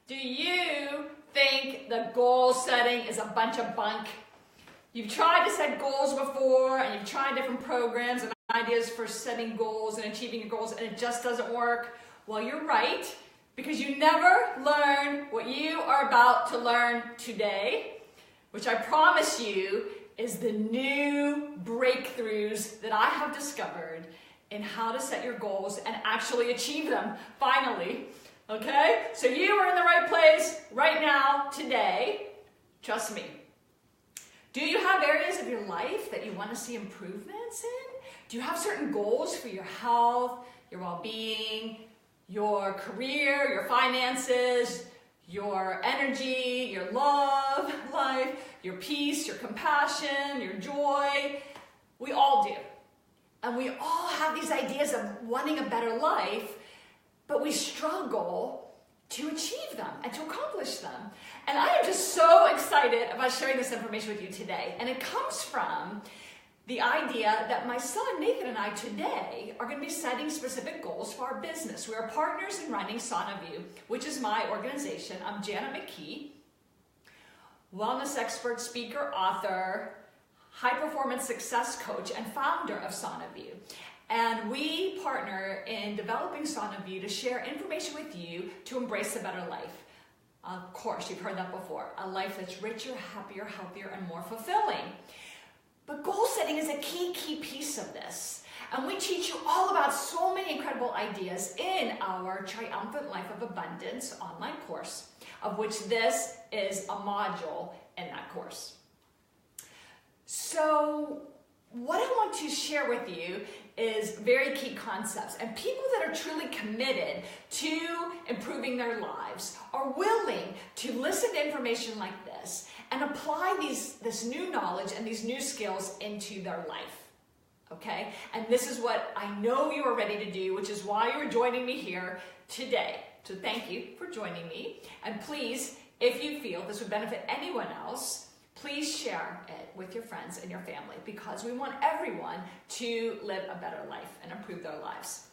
Do you think that goal setting is a bunch of bunk? You've tried to set goals before, and you've tried different programs and ideas for setting goals and achieving your goals, and it just doesn't work. Well, you're right, because you never learn what you are about to learn today, which I promise you is the new breakthroughs that I have discovered in how to set your goals and actually achieve them, finally. Okay? So you are in the right place right now, today. Trust me. Do you have areas of your life that you want to see improvements in? Do you have certain goals for your health, your well-being, your career, your finances, your energy, your love life, your peace, your compassion, your joy? We all do. And we all have these ideas of wanting a better life, but we struggle to achieve them and to accomplish them. And I am just so excited about sharing this information with you today. And it comes from the idea that my son Nathan and I today are going to be setting specific goals for our business. We are partners in running Sonaview, which is my organization. I'm Janet McKee, wellness expert, speaker, author, high-performance success coach, and founder of Sonaview. And we partner in developing Sonaview to share information with you to embrace a better life. Of course, you've heard that before. A life that's richer, happier, healthier, and more fulfilling. But goal setting is a key piece of this. And we teach you all about so many incredible ideas in our Triumphant Life of Abundance online course, of which this is a module in that course. So what I want to share with you is very key concepts, and people that are truly committed to improving their lives are willing to listen to information like this and apply this new knowledge and these new skills into their life. Okay? And this is what I know you are ready to do, which is why you're joining me here today. So thank you for joining me. And please, if you feel this would benefit anyone else, please share it with your friends and your family, because we want everyone to live a better life and improve their lives.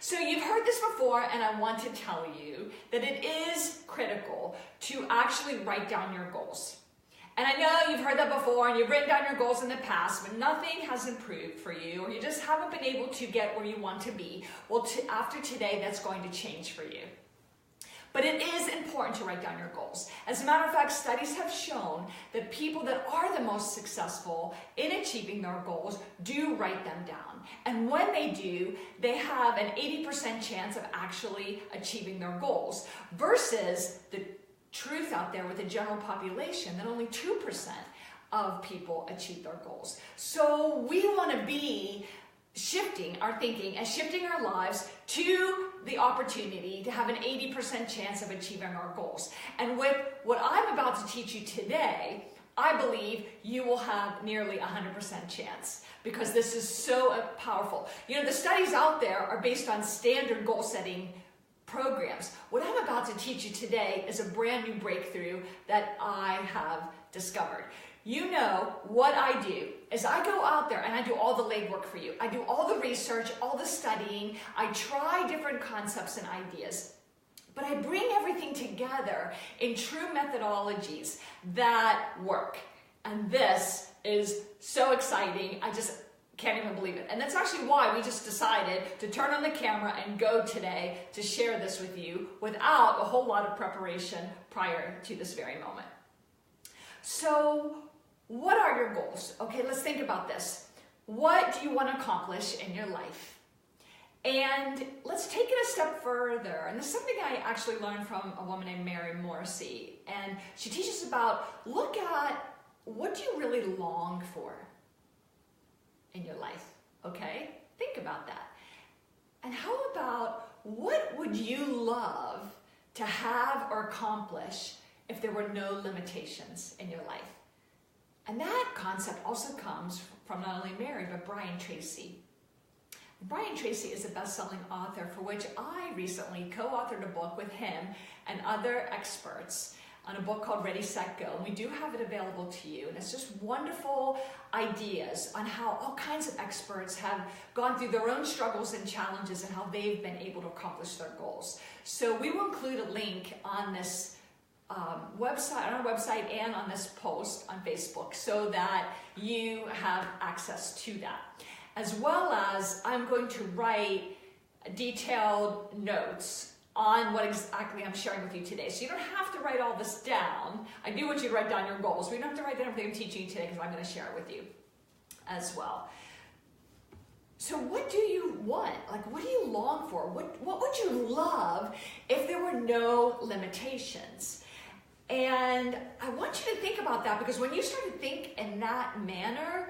So you've heard this before, and I want to tell you that it is critical to actually write down your goals. And I know you've heard that before, and you've written down your goals in the past, but nothing has improved for you, or you just haven't been able to get where you want to be. Well, after today, that's going to change for you. But it is important to write down your goals. As a matter of fact, studies have shown that people that are the most successful in achieving their goals do write them down. And when they do, they have an 80% chance of actually achieving their goals, versus the truth out there with the general population that only 2% of people achieve their goals. So we want to be shifting our thinking and shifting our lives to the opportunity to have an 80% chance of achieving our goals. And with what I'm about to teach you today, I believe you will have nearly 100% chance, because this is so powerful. You know, the studies out there are based on standard goal setting programs. What I'm about to teach you today is a brand new breakthrough that I have discovered. You know, what I do is I go out there and I do all the legwork for you. I do all the research, all the studying. I try different concepts and ideas. But I bring everything together in true methodologies that work. And this is so exciting. I just can't even believe it. And that's actually why we just decided to turn on the camera and go today to share this with you without a whole lot of preparation prior to this very moment. So, what are your goals? Okay, let's think about this. What do you want to accomplish in your life? And let's take it a step further. And this is something I actually learned from a woman named Mary Morrissey. And she teaches about, look at, what do you really long for in your life? Okay? Think about that. And how about, what would you love to have or accomplish if there were no limitations in your life? And that concept also comes from not only Mary, but Brian Tracy. Brian Tracy is a best-selling author for which I recently co-authored a book with him and other experts on a book called Ready, Set, Go. And we do have it available to you. And it's just wonderful ideas on how all kinds of experts have gone through their own struggles and challenges and how they've been able to accomplish their goals. So we will include a link on this website, on our website, and on this post on Facebook so that you have access to that. As well as I'm going to write detailed notes on what exactly I'm sharing with you today. So you don't have to write all this down. I do want you to write down your goals. We don't have to write down everything I'm teaching you today because I'm going to share it with you as well. So what do you want? Like, what do you long for? What would you love if there were no limitations? And I want you to think about that, because when you start to think in that manner,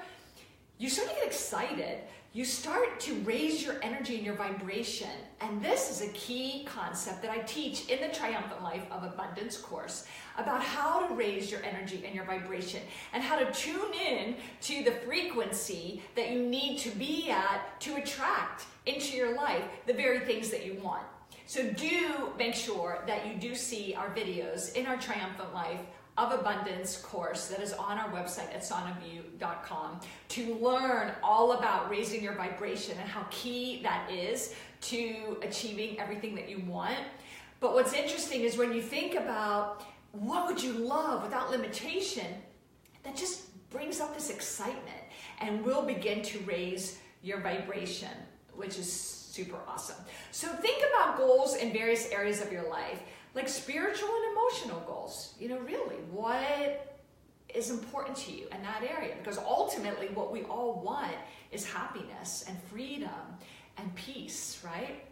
you start to get excited. You start to raise your energy and your vibration. And this is a key concept that I teach in the Triumphant Life of Abundance course about how to raise your energy and your vibration and how to tune in to the frequency that you need to be at to attract into your life the very things that you want. So do make sure that you do see our videos in our Triumphant Life of Abundance course that is on our website at sonaview.com to learn all about raising your vibration and how key that is to achieving everything that you want. But what's interesting is when you think about what would you love without limitation, that just brings up this excitement and will begin to raise your vibration, which is super awesome. So think about goals in various areas of your life, like spiritual and emotional goals. You know, really, what is important to you in that area? Because ultimately what we all want is happiness and freedom and peace, right?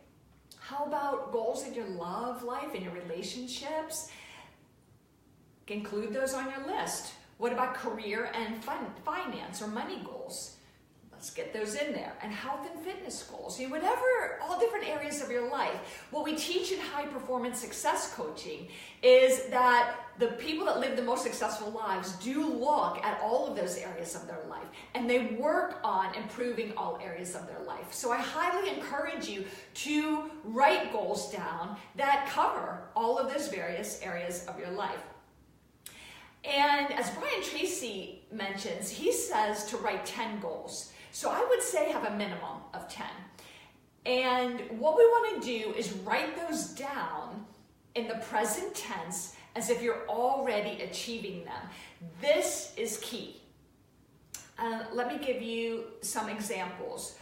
How about goals in your love life, in your relationships? Include those on your list. What about career and finance or money goals? Let's get those in there. And health and fitness goals. You know, whatever, all different areas of your life. What we teach in high performance success coaching is that the people that live the most successful lives do look at all of those areas of their life, and they work on improving all areas of their life. So I highly encourage you to write goals down that cover all of those various areas of your life. And as Brian Tracy mentions, he says to write 10 goals. So I would say have a minimum of 10. And what we want to do is write those down in the present tense as if you're already achieving them. This is key. Let me give you some examples.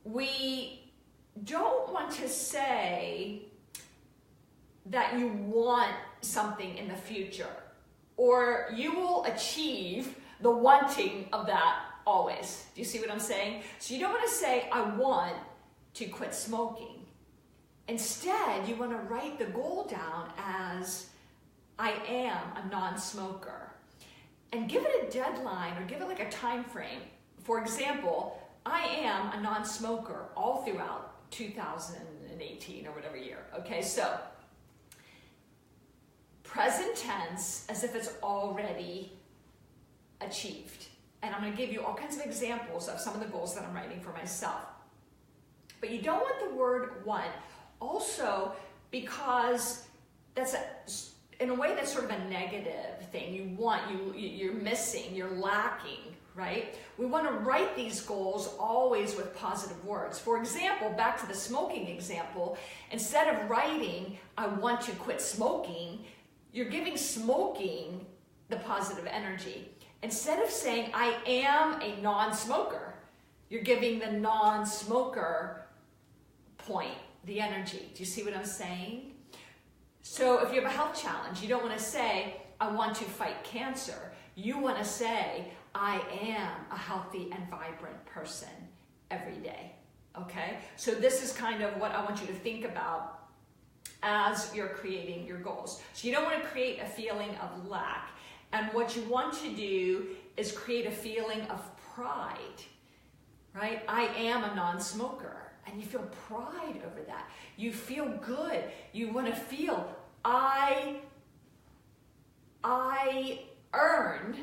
We don't want to say that you want something in the future, or you will achieve the wanting of that always. Do you see what I'm saying? So you don't want to say, I want to quit smoking. Instead, you want to write the goal down as, I am a non-smoker. And give it a deadline, or give it like a time frame. For example, I am a non-smoker all throughout 2018 or whatever year. Okay, so present tense as if it's already achieved. And I'm going to give you all kinds of examples of some of the goals that I'm writing for myself. But you don't want the word want, also because that's in a way that's sort of a negative thing. You want, you're missing, you're lacking, right? We want to write these goals always with positive words. For example, back to the smoking example, instead of writing, I want to quit smoking, you're giving smoking the positive energy. Instead of saying, I am a non-smoker, you're giving the non-smoker point the energy. Do you see what I'm saying? So if you have a health challenge, you don't want to say, I want to fight cancer. You want to say, I am a healthy and vibrant person every day. Okay? So this is kind of what I want you to think about as you're creating your goals. So you don't want to create a feeling of lack. And what you want to do is create a feeling of pride, right? I am a non-smoker, and you feel pride over that. You feel good. You want to feel, I earned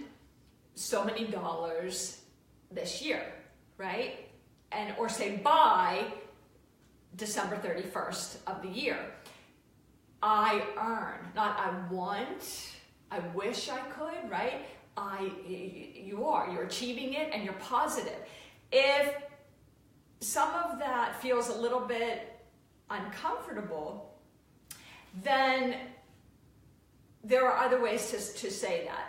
so many dollars this year, right? And or say by December 31st of the year. I earn, not I want, I wish I could, right? You're achieving it and you're positive. If some of that feels a little bit uncomfortable, then there are other ways to say that.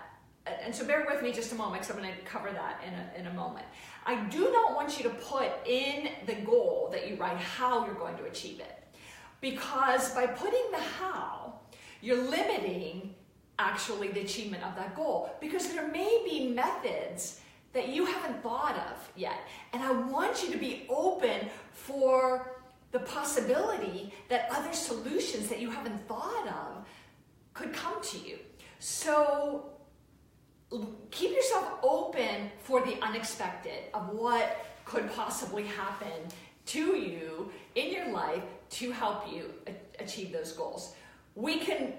And so bear with me just a moment, because I'm going to cover that in a moment. I do not want you to put in the goal that you write how you're going to achieve it. Because by putting the how, you're limiting actually the achievement of that goal. Because there may be methods that you haven't thought of yet. And I want you to be open for the possibility that other solutions that you haven't thought of could come to you. So keep yourself open for the unexpected of what could possibly happen to you in your life to help you achieve those goals. We can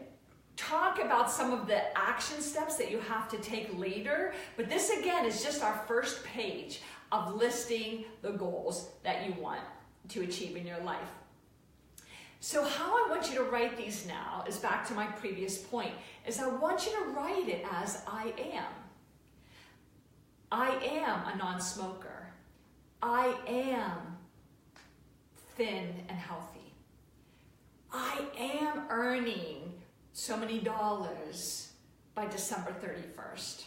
talk about some of the action steps that you have to take later, but this again is just our first page of listing the goals that you want to achieve in your life. So how I want you to write these now is back to my previous point, is I want you to write it as I am. I am a non-smoker. I am thin and healthy. I am earning so many dollars by December 31st.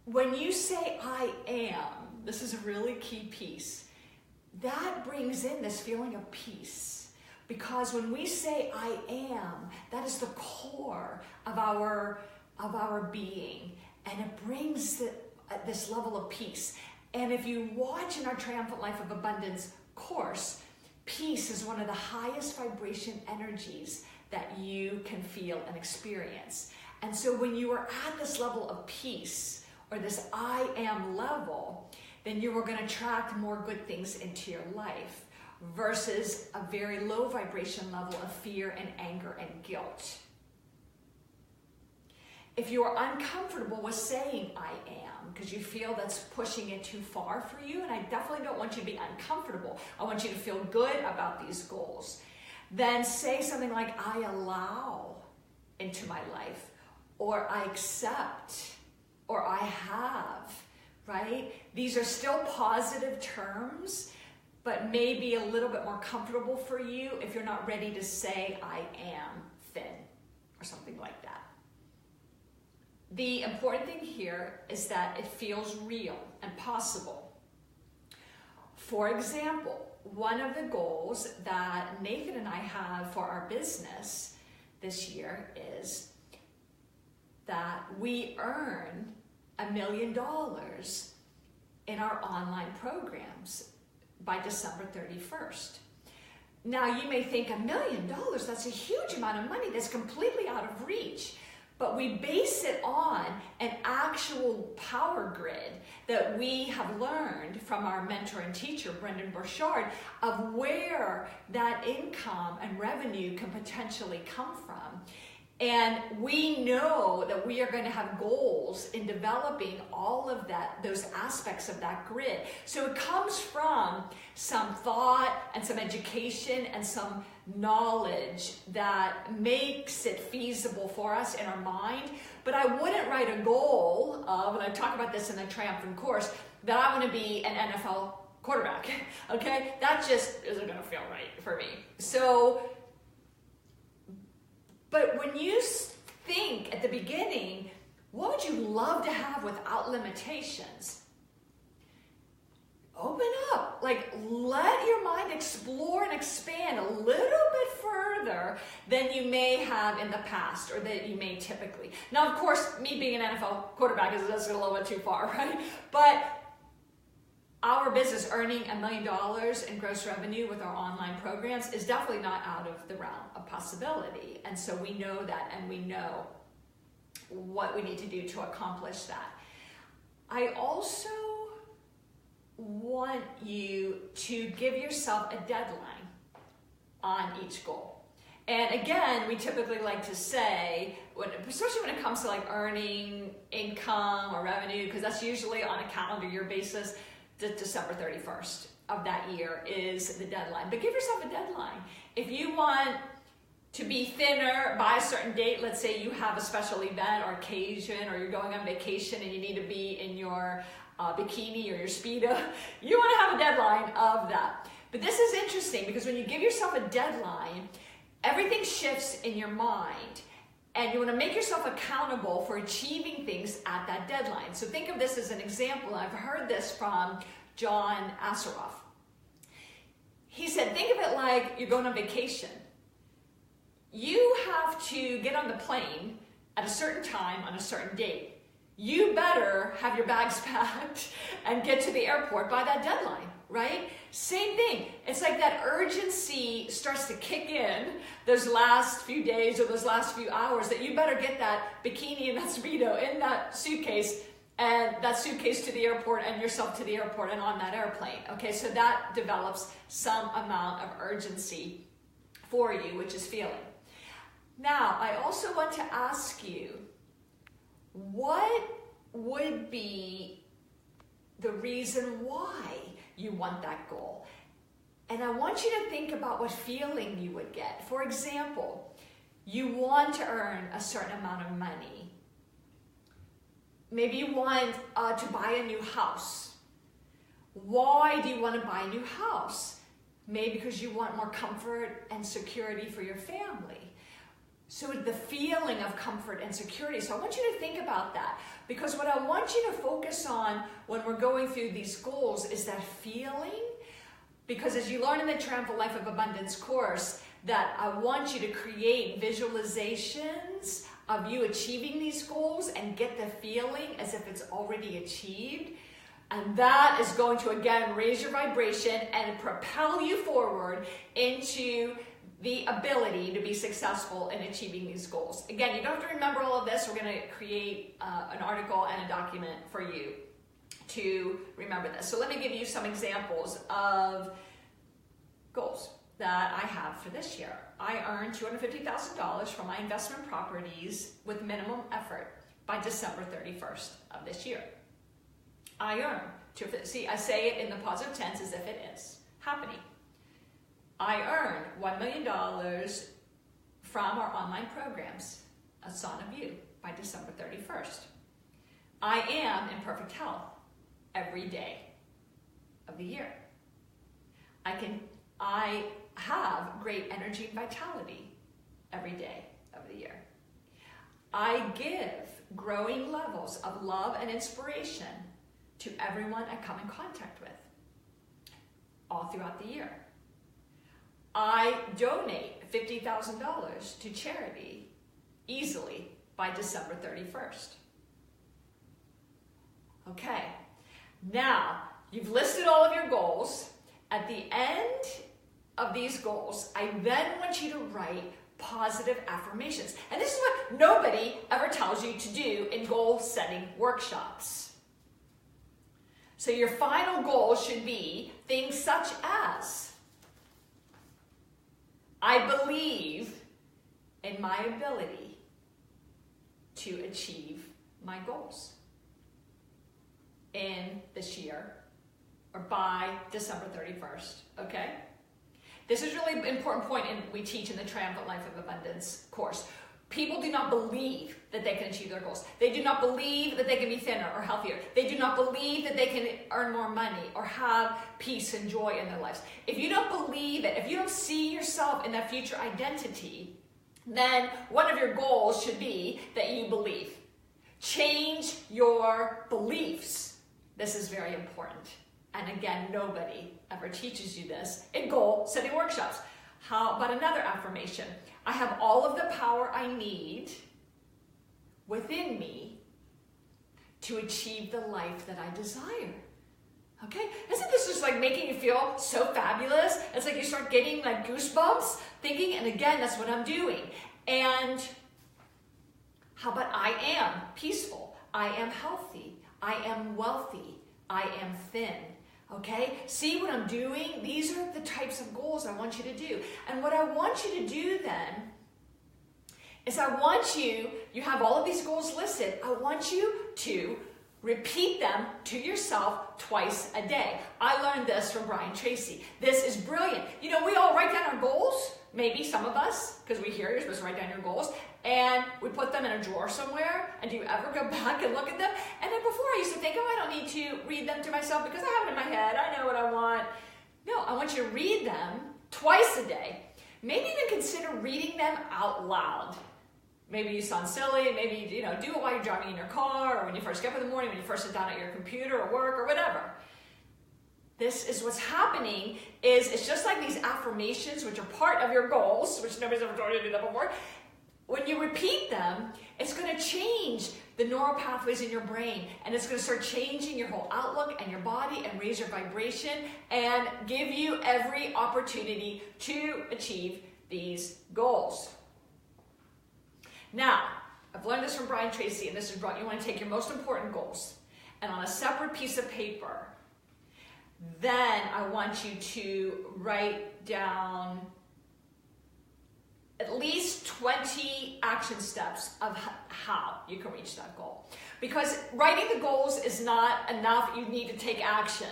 When you say I am, this is a really key piece, that brings in this feeling of peace. Because when we say I am, that is the core of our being. And it brings this level of peace. And if you watch in our Triumphant Life of Abundance course, peace is one of the highest vibration energies that you can feel and experience. And so when you are at this level of peace, or this I am level, then you are going to attract more good things into your life versus a very low vibration level of fear and anger and guilt. If you are uncomfortable with saying I am, because you feel that's pushing it too far for you, and I definitely don't want you to be uncomfortable, I want you to feel good about these goals, then say something like I allow into my life, or I accept, or I have, right? These are still positive terms, but maybe a little bit more comfortable for you if you're not ready to say I am thin, or something like that. The important thing here is that it feels real and possible. For example, one of the goals that Nathan and I have for our business this year is that we earn $1 million in our online programs by December 31st. Now you may think $1 million, that's a huge amount of money, that's completely out of reach. But we base it on an actual power grid that we have learned from our mentor and teacher, Brendan Burchard, of where that income and revenue can potentially come from. And we know that we are going to have goals in developing all of that, those aspects of that grid. So it comes from some thought and some education and some knowledge that makes it feasible for us in our mind. But I wouldn't write a goal of, and I talk about this in the Triumphant course, that I want to be an NFL quarterback, okay? That just isn't going to feel right for me. So, but when you think at the beginning, what would you love to have without limitations? Open up, like let your mind explore and expand a little bit further than you may have in the past or that you may typically. Now, of course, me being an NFL quarterback is a little bit too far, right? But our business earning $1 million in gross revenue with our online programs is definitely not out of the realm of possibility. And so we know that, and we know what we need to do to accomplish that. I also want you to give yourself a deadline on each goal. And again, we typically like to say, especially when it comes to like earning income or revenue, because that's usually on a calendar year basis, December 31st. of that year is the deadline. But give yourself a deadline. If you want to be thinner by a certain date, let's say you have a special event or occasion, or you're going on vacation and you need to be in your bikini or your Speedo, you want to have a deadline of that. But this is interesting because when you give yourself a deadline, everything shifts in your mind. And you want to make yourself accountable for achieving things at that deadline. So think of this as an example. I've heard this from John Assaraf. He said, think of it like you're going on vacation. You have to get on the plane at a certain time on a certain date. You better have your bags packed and get to the airport by that deadline, right? Same thing. It's like that urgency starts to kick in those last few days or those last few hours that you better get that bikini and that Speedo in that suitcase and that suitcase to the airport and yourself to the airport and on that airplane. Okay, so that develops some amount of urgency for you, which is feeling. Now, I also want to ask you, what would be the reason why you want that goal? And I want you to think about what feeling you would get. For example, you want to earn a certain amount of money. Maybe you want to buy a new house. Why do you want to buy a new house? Maybe because you want more comfort and security for your family. So the feeling of comfort and security. So I want you to think about that, because what I want you to focus on when we're going through these goals is that feeling. Because as you learn in the Triumphant Life of Abundance course, that I want you to create visualizations of you achieving these goals and get the feeling as if it's already achieved. And that is going to, again, raise your vibration and propel you forward into the ability to be successful in achieving these goals. Again, you don't have to remember all of this. We're going to create an article and a document for you to remember this. So let me give you some examples of goals that I have for this year. I earned $250,000 from my investment properties with minimum effort by December 31st of this year. I earn I say it in the positive tense as if it is happening. I earned $1 million from our online programs, A Son of You, by December 31st. I am in perfect health every day of the year. I have great energy and vitality every day of the year. I give growing levels of love and inspiration to everyone I come in contact with all throughout the year. I donate $50,000 to charity easily by December 31st. Okay, now you've listed all of your goals. At the end of these goals, I then want you to write positive affirmations. And this is what nobody ever tells you to do in goal setting workshops. So your final goal should be things such as, I believe in my ability to achieve my goals in this year or by December 31st, okay? This is really an important point we teach in the Triumphant Life of Abundance course. People do not believe that they can achieve their goals. They do not believe that they can be thinner or healthier. They do not believe that they can earn more money or have peace and joy in their lives. If you don't believe it, if you don't see yourself in that future identity, then one of your goals should be that you believe. Change your beliefs. This is very important. And again, nobody ever teaches you this in goal setting workshops. How about another affirmation? I have all of the power I need within me to achieve the life that I desire. Okay? Isn't this just like making you feel so fabulous? It's like you start getting like goosebumps thinking, and again, that's what I'm doing. And how about I am peaceful? I am healthy. I am wealthy. I am thin. Okay? See what I'm doing? These are the types of goals I want you to do. And what I want you to do then is you have all of these goals listed. I want you to Repeat them to yourself twice a day. I learned this from Brian Tracy. This is brilliant. You know, we all write down our goals, maybe some of us, because we hear you're supposed to write down your goals, and we put them in a drawer somewhere, and do you ever go back and look at them? And then before I used to think, oh, I don't need to read them to myself because I have it in my head, I know what I want. No, I want you to read them twice a day. Maybe even consider reading them out loud. Maybe you sound silly, maybe do it while you're driving in your car, or when you first get up in the morning, when you first sit down at your computer or work or whatever. This is what's happening, is it's just like these affirmations, which are part of your goals, which nobody's ever told you to do that before. When you repeat them, it's going to change the neural pathways in your brain, and it's going to start changing your whole outlook and your body and raise your vibration and give you every opportunity to achieve these goals. Now, I've learned this from Brian Tracy, and this is you want to take your most important goals, and on a separate piece of paper, then I want you to write down at least 20 action steps of how you can reach that goal. Because writing the goals is not enough, you need to take action.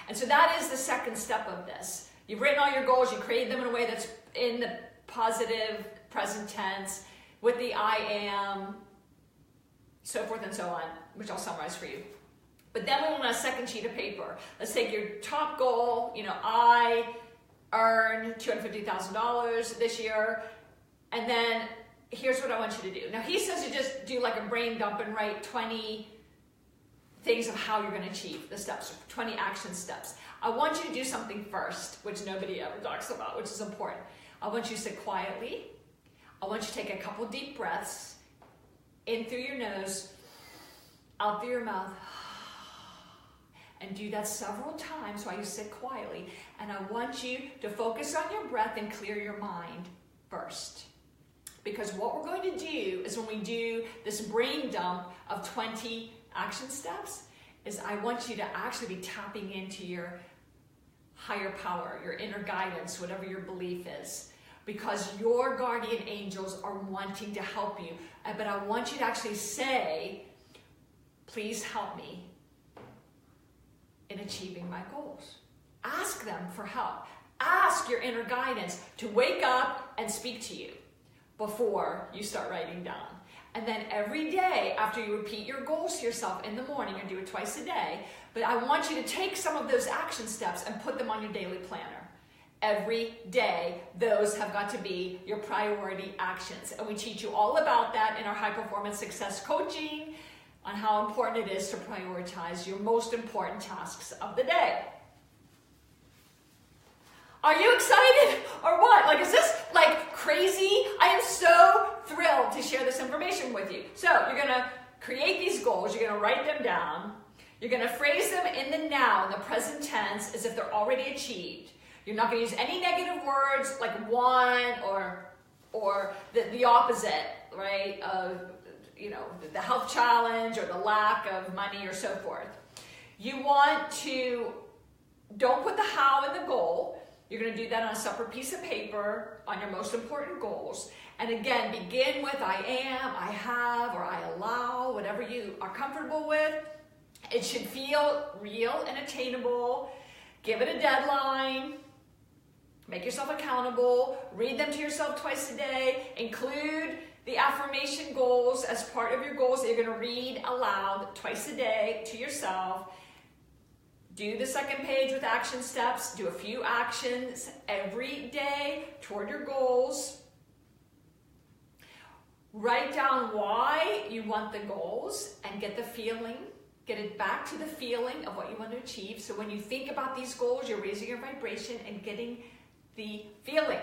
And so that is the second step of this. You've written all your goals, you created them in a way that's in the positive present tense, with the I am, so forth and so on, which I'll summarize for you. But then we want a second sheet of paper. Let's take your top goal, I earn $250,000 this year, and then here's what I want you to do. Now he says you just do like a brain dump and write 20 things of how you're going to achieve the steps, 20 action steps. I want you to do something first, which nobody ever talks about, which is important. I want you to sit quietly. I want you to take a couple deep breaths, in through your nose, out through your mouth, and do that several times while you sit quietly. And I want you to focus on your breath and clear your mind first. Because what we're going to do is when we do this brain dump of 20 action steps, is I want you to actually be tapping into your higher power, your inner guidance, whatever your belief is. Because your guardian angels are wanting to help you. But I want you to actually say, please help me in achieving my goals. Ask them for help. Ask your inner guidance to wake up and speak to you before you start writing down. And then every day after you repeat your goals to yourself in the morning, or do it twice a day, but I want you to take some of those action steps and put them on your daily planner. Every day, those have got to be your priority actions. And we teach you all about that in our high performance success coaching, on how important it is to prioritize your most important tasks of the day. Are you excited or what? Like, is this like crazy? I am so thrilled to share this information with you. So you're going to create these goals. You're going to write them down. You're going to phrase them in the now, in the present tense, as if they're already achieved. You're not going to use any negative words like one or the opposite, right? Of, the health challenge or the lack of money or so forth. You want to, don't put the how in the goal. You're going to do that on a separate piece of paper on your most important goals. And again, begin with I am, I have, or I allow, whatever you are comfortable with. It should feel real and attainable. Give it a deadline. Make yourself accountable. Read them to yourself twice a day. Include the affirmation goals as part of your goals that you're going to read aloud twice a day to yourself. Do the second page with action steps. Do a few actions every day toward your goals. Write down why you want the goals and get the feeling. Get it back to the feeling of what you want to achieve. So when you think about these goals, you're raising your vibration and getting the feeling.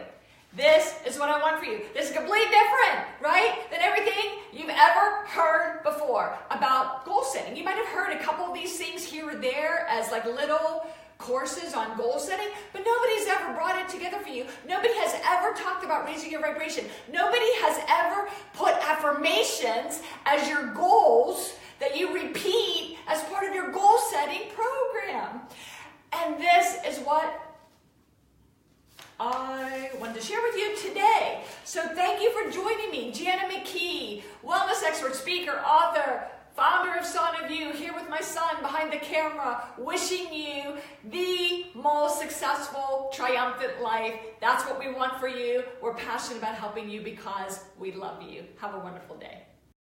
This is what I want for you. This is completely different, right, than everything you've ever heard before about goal setting. You might have heard a couple of these things here or there as like little courses on goal setting, but nobody's ever brought it together for you. Nobody has ever talked about raising your vibration. Nobody has ever put affirmations as your goals that you repeat as part of your goal setting program. And this is what I wanted to share with you today. So thank you for joining me. Jana McKee, wellness expert, speaker, author, founder of Son of You, here with my son behind the camera, wishing you the most successful, triumphant life. That's what we want for you. We're passionate about helping you because we love you. Have a wonderful day.